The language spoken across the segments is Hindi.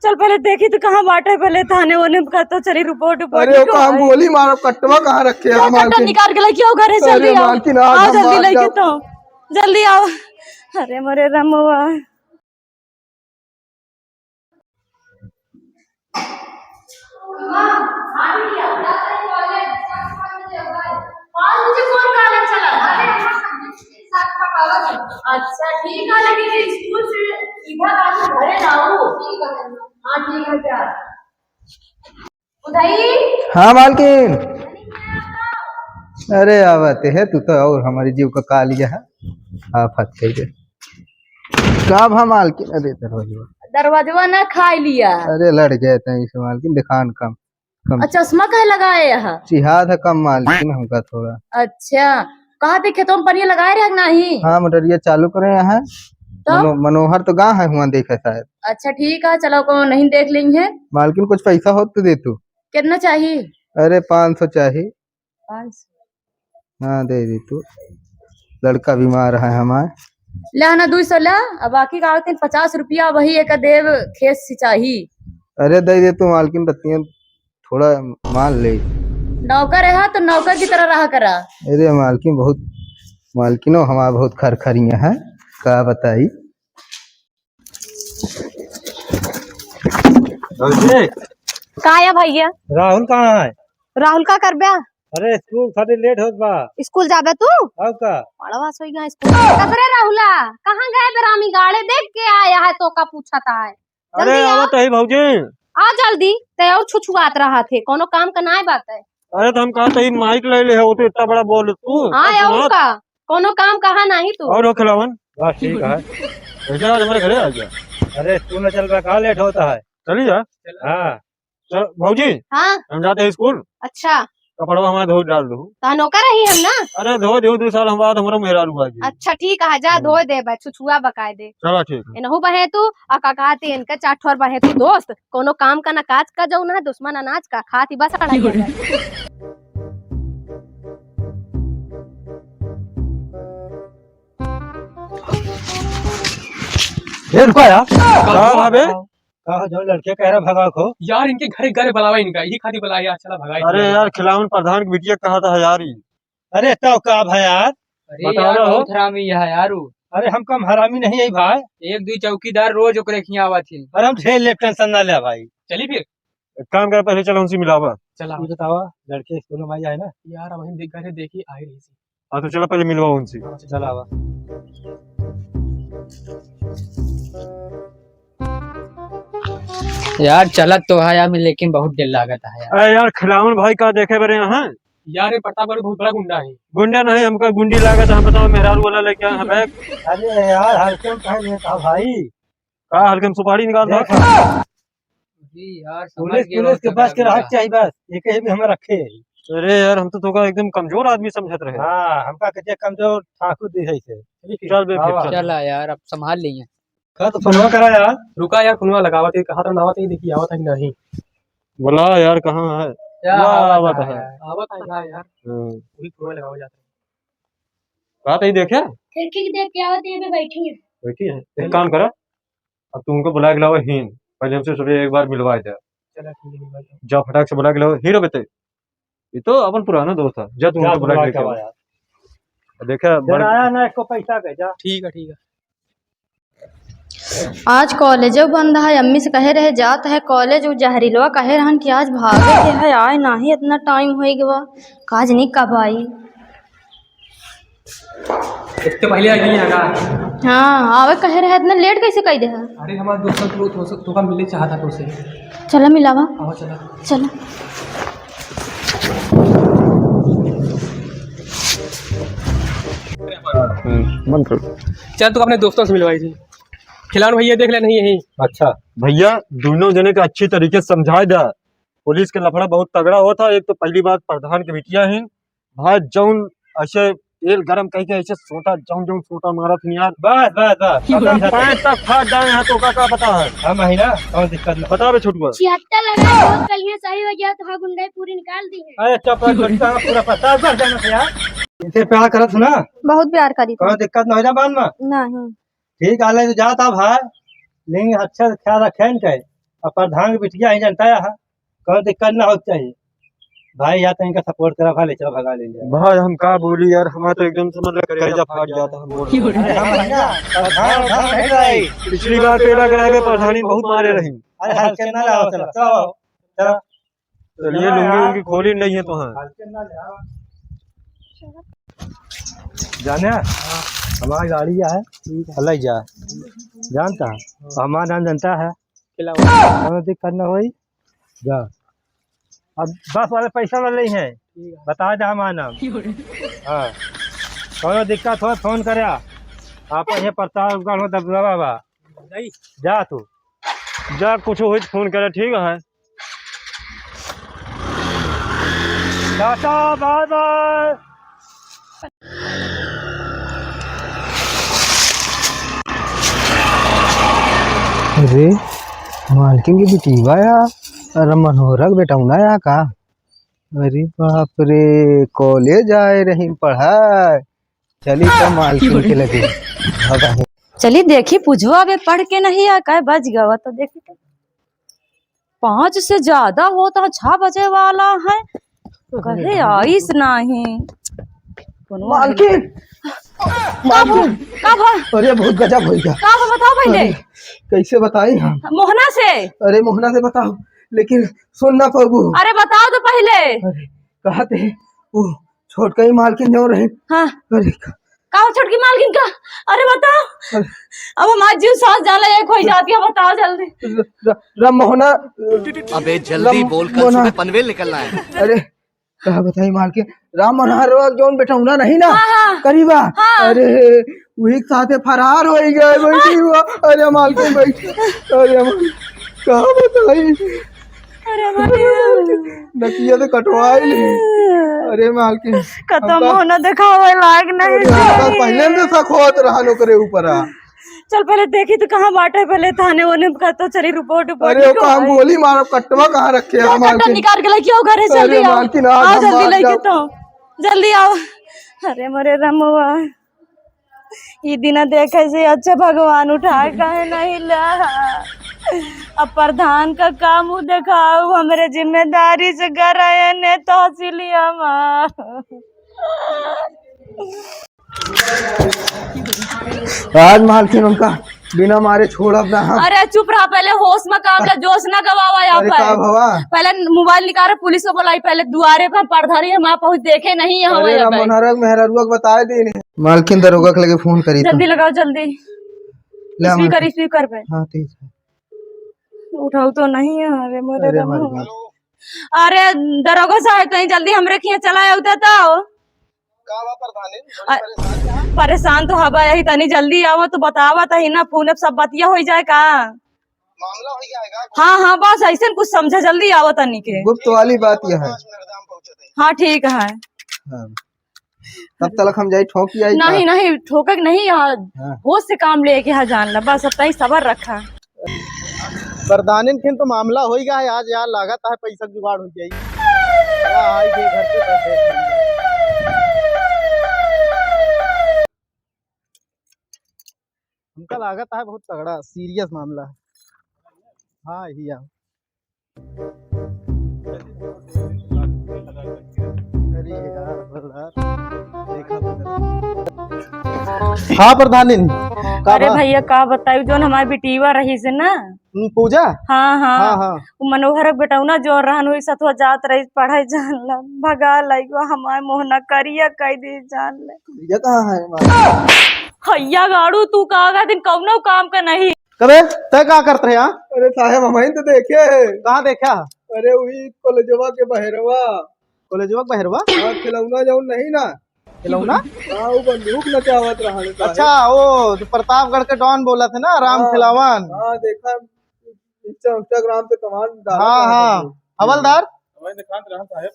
चल पहले देखी तो कहाँ बांटे, पहले थाने वाने का तो चली रिपोर्ट। अरे कहाँ गोली मारो, कट्टवा कहाँ रखे हैं कट्टा निकाल के लेके आओ घरे, जल्दी आओ, आओ जल्दी लेके, तो जल्दी आओ। अरे मरे रमुआ, अच्छा ठीक है, लेकिन स्कूल से इधर आके घरे लाओ। हाँ ठीक है क्या उधाई। हाँ मालकिन, अरे आवते है तू तो, और हमारी जीव का का लिया है आफत कह दे का भा मालकिन। अरे दरवाजा ना खाई लिया। अरे लड़ गए थे इस मालकिन, दिखान कम कम। अच्छा चश्मा कहे लगाए यहाँ, चिहाद है कम मालकिन हमका थोड़ा। अच्छा कहाँ पे खेतों में पनिया लगाए रहे नहीं? हाँ मोटरिया चालू करे यहाँ तो? मनोहर तो गाँव है हुआ देखे शायद। अच्छा ठीक है, चलो को नहीं देख लेंगे। मालकिन कुछ पैसा हो तो दे तू। कितना चाहिए? अरे 500 चाहिए। 500? हाँ दे दी तू, लड़का बीमार है हमारे। ला ना 200 ला, अब बाकी का 50 रुपया वही एक देव खेत सिंचाई। अरे दे दे तू मालकिन, रत्तियां थोड़ा मान ले। नौकर है तो नौकर की तरह रहा करा। अरे मालकिन बहुत, मालकिनो हमारा बहुत खरखरिया है, का बताई। का भैया राहुल कहाँ है? राहुल का कर बा? अरे स्कूल खाली लेट होत बा। स्कूल जाबे तू? अब का बड़वा सोई गया स्कूल। कसरे राहुला कहाँ गए बेरामी? गाड़े देख के आया है तो का पूछता है। अरे आवत है भौजी, आ जल्दी, ते और छुछुआत रहा थे, कोनो काम का नाय बात है। अरे तो हम कहा था माइक ले ले, हो तो इतना बड़ा बोल तू। हाँ और का कोनो काम कहा नहीं तू। और खिलावन बस ठीक है, ऐसा आज हमारे घरे आ गया। अरे स्कूल में चल रहा, कहाँ लेट होता है, चली जा। हाँ चल भौजी, हाँ हम जाते हैं स्कूल। अच्छा कपड़ा हमारा धो डाल दो। ता नौकर रही हम ना। अरे धो दो, 2 साल हम बाद हमारा मेहरा रुआ जी। अच्छा ठीक है, जा धो दे बा, छुछुआ बकाए दे। चलो ठीक है। इनहु बहे तू आ का कहते इनका चाठोर बहे तू दोस्त, कोनो काम का ना काज का जाऊ ना दुश्मन अनाज का खाती बस अड़ा। रुको यार, कहाँ भाभी? कहाँ जो लड़के कह रहा भगा को यार, इनके घरे घरे बुलावा, इनका यही खाती बुलाया यार, चला भगाई। अरे यार खिलावन प्रधान की बिटिया कहा था यार। अरे तो का भाई यार, अरे यार बहुत हरामी है यार। अरे हम कम हरामी नहीं है भाई, 1-2 चौकीदार रोज ओकरे खिया आवा थी। अरे हम झेल ले, टेंशन ना ले भाई। चली फिर एक काम कर, पहले चलो उनसे मिलावा। चला बतावा लड़के स्कूल में आई है ना यार, अब हम घरे देखी आई रही थी। हाँ तो चलो पहले मिलवा उनसे। चला आवा। यार चलत तो है यार, लेकिन बहुत देर लागत है यार। अरे यार खिलावन भाई का देखे बरे यहाँ यार ये प्रताप बहुत बड़ा गुंडा है। गुंडा नहीं, हमका गुंडी लागत। हम बताओ मेहरारू वाला लेके आए हमें। अरे यार हल्के में कह लेता भाई, का हल्के में सुपारी निकाल दो जी यार, पुलिस के पास के राहत चाहिए बस, एक ही भी हमें रखे। अरे यार हम तो एकदम कमजोर आदमी समझत रहे। हाँ हमका कितने कमजोर ठाकुर दी है से। चल बे फिर चला यार, अब संभाल लिए। का तो फोनवा करा यार। रुका यार, फोनवा लगावा थे, कहा था नावा थे, देखी आवत है कि नहीं। बोला यार कहाँ है? आवत है यार, वही फोनवा लगावा जाता है। बात ही देखे, खिड़की देख के आवत है, बैठी है। बैठी है। एक काम करा, अब तू उनको बुला के लाओ हीन, पहले हमसे सुबह एक बार मिलवा दे। चला ठीक है, जा फटाक से बुला के लाओ। हीरो बेटे, ये तो अपन पुराना दोस्त है, जा तू उनको बुला के लाओ। देखा आया ना, इसको पैसा भेजा। ठीक है ठीक है। आज कॉलेज बंद है, अम्मी से कहे रहे जात है कॉलेज, वो जहरीलवा कहे रहन कि आज भागे के है, आए नहीं इतना टाइम हो गया, काज नहीं कब आई। इससे पहले आ गई है ना। हाँ आवे कहे रहे, इतना लेट कैसे कह दे है? अरे हमारे दोस्तों तो का मिलने चाहता तो उसे। चलो मिलावा, आओ चला चलो। चल, तू अपने दोस्तों से मिलवाई थी। खिलान भैया देख ले नहीं यही। अच्छा भैया, दोनों जने को अच्छी तरीके से समझा दे, पुलिस के लफड़ा बहुत तगड़ा होता। एक तो पहली बात प्रधान की बिटिया है भाई, जौन ऐसे तेल गरम कह के ऐसे सोटा जौन सोटा मारत नहीं यार, बस पैंट तक फाट जाए यहाँ तो का पता है। हम है ना, और दिक्कत नहीं बता बे छोटुआ। 76 लगा बहुत कलियां सही हो गया तो गुंडाई पूरी निकाल दी है। अरे चुप रह, पूरा पता है जाना यार। इनसे प्यार करत ना, बहुत प्यार करी कोई दिक्कत नहीं ना बान में। नहीं ठीक आले तो जाता भाई, लेकिन अच्छा ख्याल रखे इनके, प्रधान की बिटिया ही जनता है, कौन दिक्कत ना हो चाहिए भाई, या तो इनका सपोर्ट करा, खा ले चलो भगा ले जाए। भाई हम का बोली यार, हमारा तो एकदम से मतलब कलेजा फाट जाता हम बोल रहे हैं। अरे हम भैया प्रधान नहीं रहे। पिछली बार पेड़ा करा के प्रधानी बहुत मारे रही। अरे हल्के ना लाओ, चलो चलो चलो चलिए लुंगी उनकी खोली नहीं है तो हाँ। हल्के ना लाओ। जाने हमारी गाड़ी है, अलग जा जानता हमारा नाम जनता है, हमें दिक्कत ना होई जा। अब बस वाले पैसा वाले ही हैं, बता दे हमारा नाम। हाँ कौन दिक्कत हो फोन करे, आप ये प्रतापगढ़ में दबदबा बा, जा तू जा कुछ हो तो फोन करे, ठीक है। Tata bye bye. अरे मालकिन की बिटिया यार, अरे मनोहरक बेटा उना या का। अरे बाप रे, कॉलेज आए रही पढ़ाई, चली तो मालकिन के लगे भगा। चली देखी पूछवा बे पढ़ के नहीं आ का बज गवा तो देखी तो 5 से ज्यादा हो तो 6 बजे वाला है, कहे आइस नहीं। मालकिन मालकिन का भा अरे बहुत गजब हो गया। का भा बताओ पहले। कैसे बताई हम? मोहना से। अरे मोहना से बताओ, लेकिन सुन ना पबू। अरे बताओ तो पहले। अरे कहते वो छोटका ही मालकिन जो रहे। हाँ अरे का छोटकी मालकिन का? अरे बताओ, अब हमारी जीव सांस जाला एक हो जाती है, बताओ जल्दी। राम मोहना, अबे जल्दी बोल, कल सुबह पनवेल निकलना है। अरे कहा बताई मालकिन, राम मनोहर जोन बेटा उना नहीं ना हाँ, करीबा। हाँ। अरे वही साथे फरार हो गए बैठी हुआ। अरे मालकिन बैठ, अरे कहा बताई, नकिया तो कटवाई ली। अरे मालकिन खत्म होना दिखावे लायक नहीं। पहले में शक होत रहा नो करे ऊपर। चल पहले देखी तो कहाँ बांटे, पहले थाने वाने का तो चली रिपोर्ट। अरे वो काम गोली मारो, कटवा कहाँ रखे हैं मालकिन? निकाल के लेके आओ घरे, जल्दी आओ। मालकिन आओ जल्दी लेके तो जल्दी आओ। अरे मरे रमुआ, ये दिन देखे से अच्छा भगवान उठा कहे नहीं ला। अब प्रधान का काम दिखाओ, हमारे जिम्मेदारी से घर आए ने तहसीलिया आज मालकिन उनका बिना मारे छोड़ अपना। हाँ। अरे चुप रहा, पहले होश में काम ले, जोश ना गवावा यहाँ अरे पर। का भवा? पहले मोबाइल निकाले, पुलिस को बुलाई, पहले दुआरे पर प्रधानी हम आप पहुंच देखे नहीं यहाँ। अरे मनोहरक मेहरुआ बताए दी मालकिन दरोगा के लगे फोन करी। जल्दी लगाओ जल्दी, स्पीकर पे। हाँ तेज उठाओ तो नहीं है। अरे मेरे अरे दरोगा साहब तो जल्दी हमरे खिया चला होता था। परेशान तो हवा यही तनी जल्दी आओ तो बतावा तही ना, फोन सब बतिया हो जाए का मामला हो जाएगा। हाँ हाँ बस ऐसे कुछ समझा, जल्दी आओ तनी के। गुप्त वाली बात यह है। हाँ ठीक है। हाँ। तब तक हम जाए ठोकी आई नहीं नहीं ठोकक नहीं, यहाँ होश से काम लेके यहाँ जान ला, बस अब तही सबर रखा। प्रधानिन खिन तो मामला हो गया है, आज यार लागत है पैसा जुगाड़ हो जाएगी। घर पे हमका लागत है बहुत तगड़ा सीरियस मामला है। हाँ यही है। हाँ प्रधानिन। अरे भैया का बतायू, जो हमारी बिटिया रही से ना पूजा। हाँ हाँ, हाँ, हाँ। मनोहर बेटा ना जो रहन हुई सतवा जात रही पढ़ाई जान ला, भगा लाइगो हमारे मोहना करिया कह दी जान ले। ये कहाँ है? हैया गाड़ू तू कागा दिन कौनो काम का नहीं। कबे तय क्या करते हैं? अरे साहेब हम तो देखे। कहाँ देखा? अरे वही कॉलेजवा के बहरवा। कॉलेजवा बहरवा? खिलौना जाऊन नहीं ना, खिलौना। हाँ वो बंदूक नचावत रहा। अच्छा वो जो प्रतापगढ़ के डॉन बोला थे ना, राम खिलावन। हाँ देखा इंस्टाग्राम पे तमाम। हाँ हाँ हवलदार।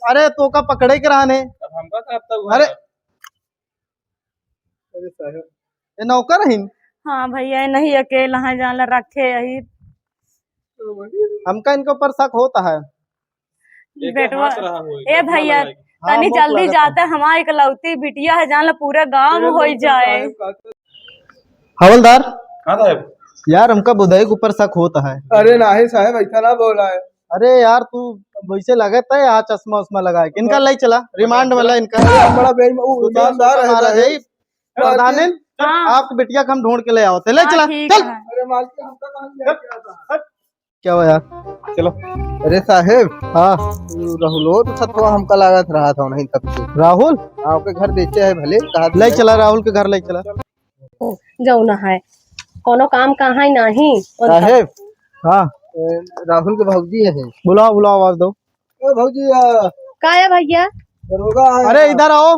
अरे तो का पकड़े के रहने। अरे साहब ये नौकर रही। हाँ भैया नहीं अकेला है जान रखे यही। हमका इनके ऊपर शक होता है। बेटवा ए भैया तनी जल्दी जाते, हमारी इकलौती बिटिया है जान पूरे गांव में हो जाए। हवलदार यार हमका बुधाई के ऊपर शक होता है। अरे नहीं साहब ऐसा ना बोला है। अरे यार तू वैसे लगता है यहाँ चश्मा उस्मा लगाए इनका ले चला रिमांड वाला इनका बड़ा ईमानदार है प्रधान हाँ। आपकी बिटिया को हम ढूंढ के ले आओ ले चला ठीक चल। है। अरे मालकिन हमका कहाँ लेके आता? क्या हुआ यार चलो। अरे साहेब हाँ राहुल तो सतवा हमका लागत रहा था नहीं तब से। राहुल आपके घर बेचे है भले ले चला राहुल के घर ले चला जाऊ ना है कोनो काम कहाँ नहीं। साहेब हाँ राहुल के भौजी है बुलाओ बुलाओ आवाज दो। भौजी का है भैया? दरोगा है। अरे इधर आओ।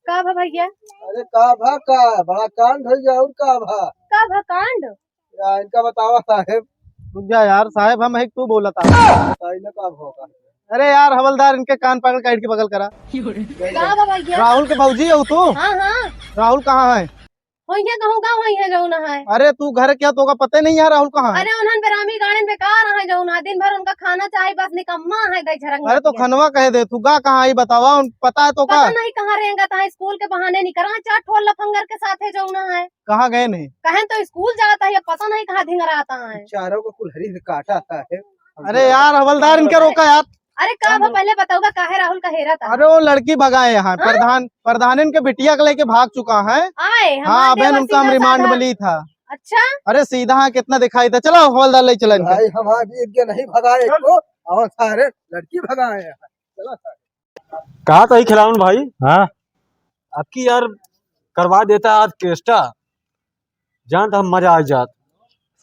का भा भैया? अरे का बड़ा कांड हो गया और का का कांड? इनका बतावा साहेब। रुक जा यार साहेब हम एक तू बोला था बताइए का होगा। अरे यार हवलदार इनके कान पकड़ काट के बगल करा। का भा भैया? राहुल के भौजी हो तू? हाँ हाँ राहुल कहाँ है? होइए कहूँ का होइए जाऊ ना है। अरे तू घर क्या तो का पता नहीं है राहुल कहाँ है? अरे उन्हन बेरामी गाड़न बेकार है जाऊ ना दिन भर उनका खाना चाहिए बस निकम्मा है दई झरंग। अरे तो खनवा कह दे तू गा कहाँ आई बतावा पता है तो का? पता नहीं कहाँ रहेगा ता स्कूल के बहाने नहीं करा चार ठोल लफंगर के साथ है जाऊ ना है। कहाँ गए नहीं? कहें तो स्कूल जाता है पता नहीं कहाँ धिंगराता है। चारों को कुल्हड़ी से काटा है। अरे यार हवलदार इनके रोका यार। अरे का भा पहले बताऊंगा काहे राहुल का हेरा था। अरे वो लड़की भगाए यहाँ प्रधान इनके बिटिया को लेके भाग चुका है। आए हाँ बहन उनका हम रिमांड में ली था। अच्छा अरे सीधा हाँ कितना दिखाई था। चलो हवलदार ले चला इनका। भाई हमारी इनके नहीं भगाए को और सारे लड़की भगाए हैं। चलो कहा था खिलावन भाई हाँ आपकी यार करवा देता आज केस्टा जान तो हम मजा आ जात।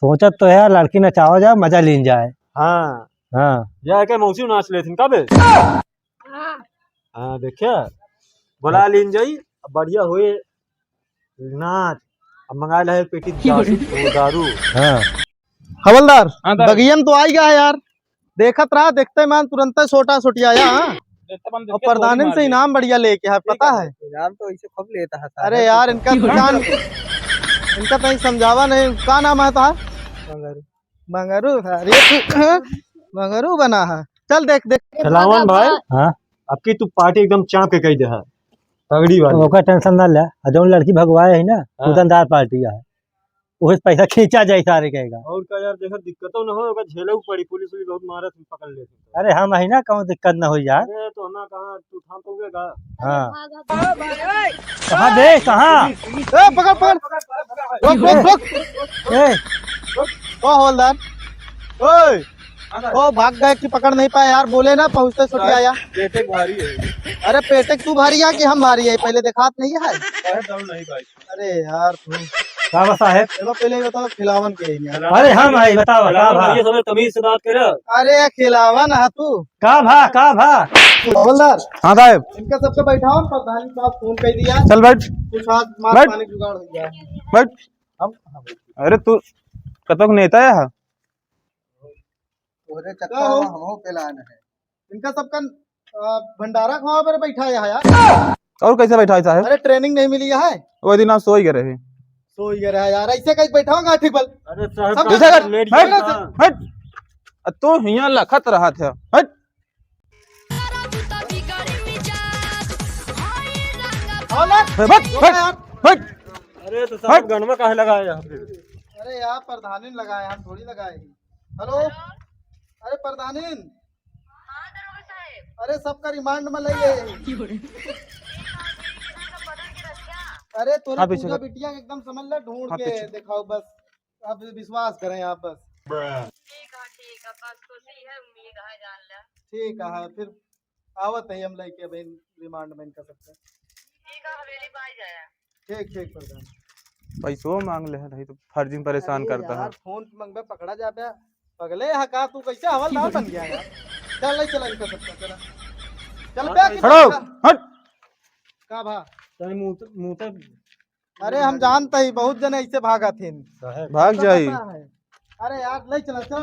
सोचा तो है लड़की नचाओ जाए मजा लीन जाए। हाँ हाँ या के मौसी नाच लेथिन कब हाँ देखिए बुला लीन जाई अब बढ़िया हुए नाच अब मंगा ला है पेटी दारू। हाँ हवलदार हाँ, दार। बगियन तो आई गया है यार देखत रहा देखते मान तुरंत छोटा छोटी आया। और प्रधान से इनाम बढ़िया लेके है पता है। नाम तो ऐसे खूब लेता है। अरे यार इनका दुकान इनका कहीं समझावा नहीं का नाम है था मंगरू अरे मंगरू बना है। चल देख देख खिलावन भाई हाँ आपकी तू पार्टी एकदम चाँप के कही दे है तगड़ी वाली। ओका टेंशन ना ले जो लड़की भगवाए है ना दुकानदार पार्टी है वही पैसा खींचा जाए सारे कहेगा। और का यार देखो दिक्कतों न हो अगर झेले पड़ी पुलिस भी बहुत मारत पकड़ लेती। अरे हम है ना कहूँ दिक्कत ना हो यार। अरे तो ना कहाँ तू थाम पाओगेगा। हाँ कहाँ दे कहाँ पकड़ पकड़ रोक रोक रोक ए, ओ हवलदार ओए ओ भाग गए कि पकड़ नहीं पाए यार बोले ना पहुँचते छुट्टी आया। पेटे भारी है अरे पेटे तू भारी है कि हम भारी है पहले दिखात नहीं है। नहीं भाई। अरे यार तू बाबा साहेब चलो पहले ये बताओ खिलावन के ही है। अरे हम है बताओ का भा ये समय तमीज से बात कर। अरे खिलावन है तू का भा हवलदार। हाँ साहब इनका सबसे बैठाओ प्रधान साहब फोन कर दिया चल बैठ कुछ हाथ मार बैठ। पानी जुगाड़ हो गया। बैठ। अरे तू कतक नेता है पूरे चक्कर में हमो पेलान है। इनका सबका भंडारा खवा पर बैठा है यार। और कैसे बैठा है साहब? अरे ट्रेनिंग नहीं मिली है वो दिन आप सो ही गए सो ही रहा यार ऐसे कैसे बैठाऊंगा ठीक बल। अरे सब साहब लेट हट तो हिया लखत रहा था हट हट। अरे तो साहब गनमा काहे लगाया यहाँ पे? अरे यार प्रधानिन लगाए हम थोड़ी लगाए। हेलो अरे प्रधानिन अरे सबका रिमांड में ले अरे तोरा पूजा बिटिया एकदम समझ ले ढूंढ के दिखाओ बस आप विश्वास करें आप बस। ठीक है फिर आवत है हम लेके बहन रिमांड में कर सकते। ठीक ठीक प्रधान पैसों मांग ले है तो फर्जी में परेशान करता है। फोन मंगबे पकड़ा जाबे पगले हका तू कैसे हवलदार बन गया यार। चल ले चल इनका सबका चला चल पे खड़ो हट का भा मुंह अरे हम जानते ही बहुत जने ऐसे भागा थे भाग जाई। अरे यार ले चला चल।